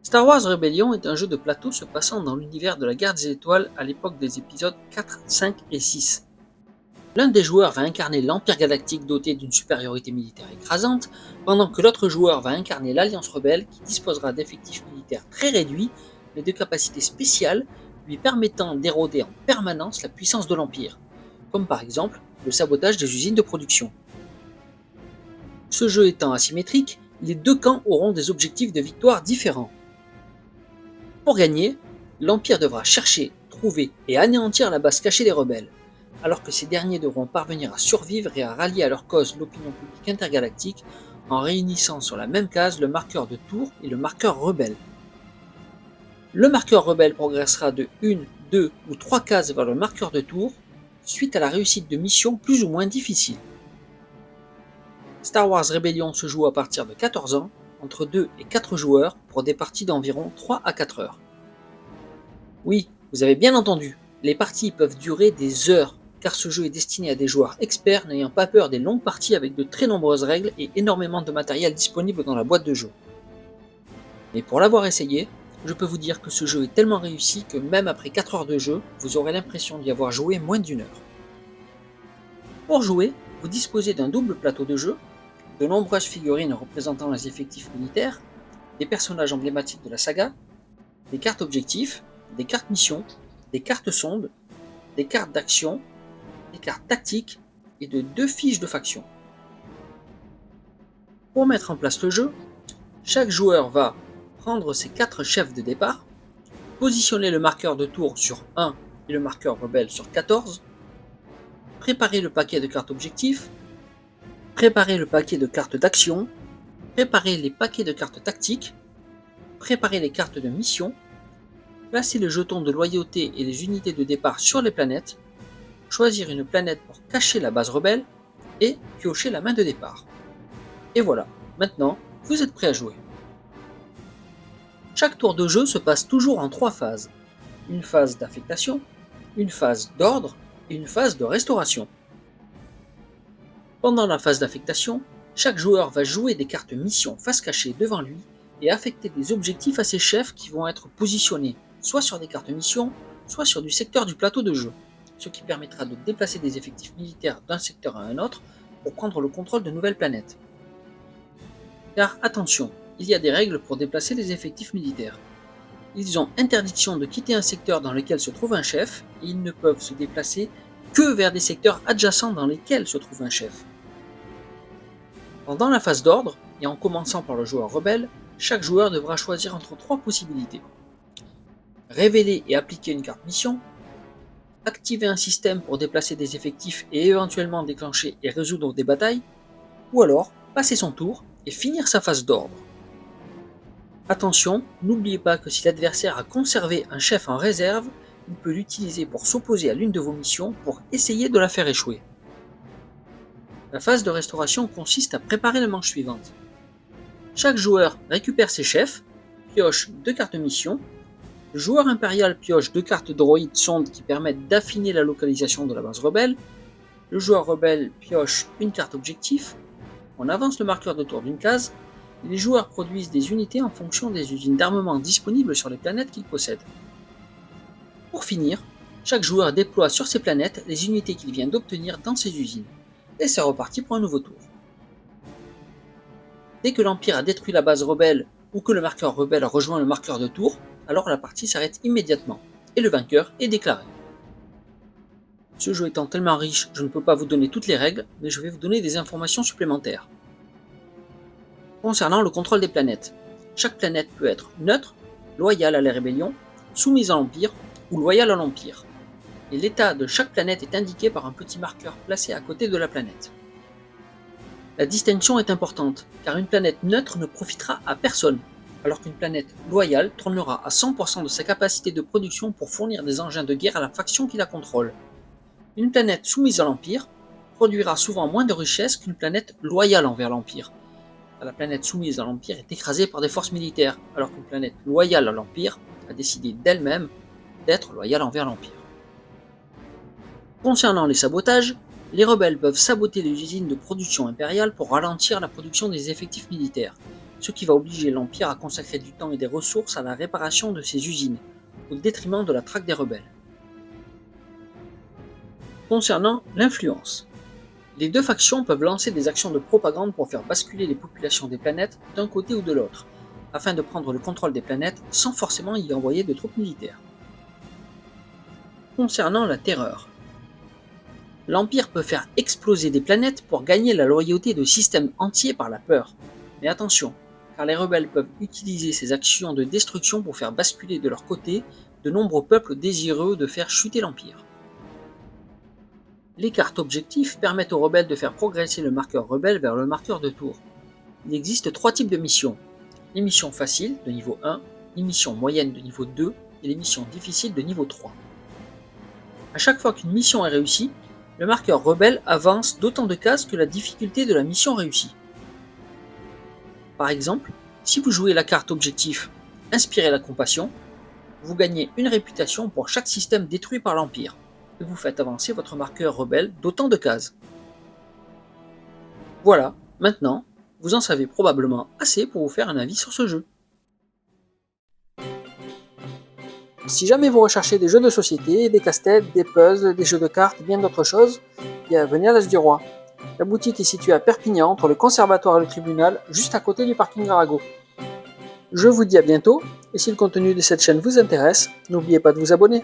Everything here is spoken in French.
Star Wars Rebellion est un jeu de plateau se passant dans l'univers de la Guerre des Étoiles à l'époque des épisodes 4, 5 et 6. L'un des joueurs va incarner l'Empire Galactique doté d'une supériorité militaire écrasante, pendant que l'autre joueur va incarner l'Alliance Rebelle qui disposera d'effectifs militaires très réduits, mais de capacités spéciales lui permettant d'éroder en permanence la puissance de l'Empire, comme par exemple le sabotage des usines de production. Ce jeu étant asymétrique, les deux camps auront des objectifs de victoire différents. Pour gagner, l'Empire devra chercher, trouver et anéantir la base cachée des rebelles, alors que ces derniers devront parvenir à survivre et à rallier à leur cause l'opinion publique intergalactique en réunissant sur la même case le marqueur de tour et le marqueur rebelle. Le marqueur rebelle progressera de 1, 2 ou 3 cases vers le marqueur de tour, suite à la réussite de missions plus ou moins difficiles. Star Wars Rebellion se joue à partir de 14 ans, entre 2 et 4 joueurs pour des parties d'environ 3 à 4 heures. Oui, vous avez bien entendu, les parties peuvent durer des heures, car ce jeu est destiné à des joueurs experts n'ayant pas peur des longues parties avec de très nombreuses règles et énormément de matériel disponible dans la boîte de jeu. Mais pour l'avoir essayé, je peux vous dire que ce jeu est tellement réussi que même après 4 heures de jeu, vous aurez l'impression d'y avoir joué moins d'1 heure. Pour jouer, vous disposez d'un double plateau de jeu, de nombreuses figurines représentant les effectifs militaires, des personnages emblématiques de la saga, des cartes objectifs, des cartes missions, des cartes sondes, des cartes d'action, des cartes tactiques et de 2 fiches de faction. Pour mettre en place le jeu, chaque joueur va prendre ses 4 chefs de départ, positionner le marqueur de tour sur 1 et le marqueur rebelle sur 14, préparer le paquet de cartes objectifs, préparer le paquet de cartes d'action, préparer les paquets de cartes tactiques, préparer les cartes de mission, placer le jeton de loyauté et les unités de départ sur les planètes, choisir une planète pour cacher la base rebelle et piocher la main de départ. Et voilà, maintenant, vous êtes prêt à jouer. Chaque tour de jeu se passe toujours en 3 phases. Une phase d'affectation, une phase d'ordre et une phase de restauration. Pendant la phase d'affectation, chaque joueur va jouer des cartes mission face cachée devant lui et affecter des objectifs à ses chefs qui vont être positionnés soit sur des cartes mission, soit sur du secteur du plateau de jeu, ce qui permettra de déplacer des effectifs militaires d'un secteur à un autre pour prendre le contrôle de nouvelles planètes. Car attention, il y a des règles pour déplacer les effectifs militaires. Ils ont interdiction de quitter un secteur dans lequel se trouve un chef et ils ne peuvent se déplacer que vers des secteurs adjacents dans lesquels se trouve un chef. Pendant la phase d'ordre, et en commençant par le joueur rebelle, chaque joueur devra choisir entre 3 possibilités. Révéler et appliquer une carte mission, activer un système pour déplacer des effectifs et éventuellement déclencher et résoudre des batailles, ou alors passer son tour et finir sa phase d'ordre. Attention, n'oubliez pas que si l'adversaire a conservé un chef en réserve, il peut l'utiliser pour s'opposer à l'une de vos missions pour essayer de la faire échouer. La phase de restauration consiste à préparer la manche suivante. Chaque joueur récupère ses chefs, pioche 2 cartes mission, le joueur impérial pioche 2 cartes droïdes sondes qui permettent d'affiner la localisation de la base rebelle, le joueur rebelle pioche une carte objectif, on avance le marqueur de tour d'une case, et les joueurs produisent des unités en fonction des usines d'armement disponibles sur les planètes qu'ils possèdent. Pour finir, chaque joueur déploie sur ces planètes les unités qu'il vient d'obtenir dans ces usines, et c'est reparti pour un nouveau tour. Dès que l'Empire a détruit la base rebelle ou que le marqueur rebelle a rejoint le marqueur de tour, alors la partie s'arrête immédiatement, et le vainqueur est déclaré. Ce jeu étant tellement riche, je ne peux pas vous donner toutes les règles, mais je vais vous donner des informations supplémentaires. Concernant le contrôle des planètes, chaque planète peut être neutre, loyale à la rébellion, soumise à l'Empire ou loyale à l'Empire. Et l'état de chaque planète est indiqué par un petit marqueur placé à côté de la planète. La distinction est importante, car une planète neutre ne profitera à personne, alors qu'une planète loyale tournera à 100% de sa capacité de production pour fournir des engins de guerre à la faction qui la contrôle. Une planète soumise à l'Empire produira souvent moins de richesses qu'une planète loyale envers l'Empire. La planète soumise à l'Empire est écrasée par des forces militaires, alors qu'une planète loyale à l'Empire a décidé d'elle-même d'être loyale envers l'Empire. Concernant les sabotages, les rebelles peuvent saboter les usines de production impériale pour ralentir la production des effectifs militaires, ce qui va obliger l'Empire à consacrer du temps et des ressources à la réparation de ses usines, au détriment de la traque des rebelles. Concernant l'influence, les deux factions peuvent lancer des actions de propagande pour faire basculer les populations des planètes d'un côté ou de l'autre, afin de prendre le contrôle des planètes sans forcément y envoyer de troupes militaires. Concernant la terreur, l'Empire peut faire exploser des planètes pour gagner la loyauté de systèmes entiers par la peur. Mais attention, car les rebelles peuvent utiliser ces actions de destruction pour faire basculer de leur côté de nombreux peuples désireux de faire chuter l'Empire. Les cartes objectifs permettent aux rebelles de faire progresser le marqueur rebelle vers le marqueur de tour. Il existe 3 types de missions. Les missions faciles de niveau 1, les missions moyennes de niveau 2 et les missions difficiles de niveau 3. À chaque fois qu'une mission est réussie, le marqueur rebelle avance d'autant de cases que la difficulté de la mission réussie. Par exemple, si vous jouez la carte objectif Inspirer la compassion, vous gagnez une réputation pour chaque système détruit par l'Empire, et vous faites avancer votre marqueur rebelle d'autant de cases. Voilà, maintenant, vous en savez probablement assez pour vous faire un avis sur ce jeu. Si jamais vous recherchez des jeux de société, des casse-têtes, des puzzles, des jeux de cartes et bien d'autres choses, venez à l'As du Roi. La boutique est située à Perpignan, entre le conservatoire et le tribunal, juste à côté du parking Arago. Je vous dis à bientôt, et si le contenu de cette chaîne vous intéresse, n'oubliez pas de vous abonner.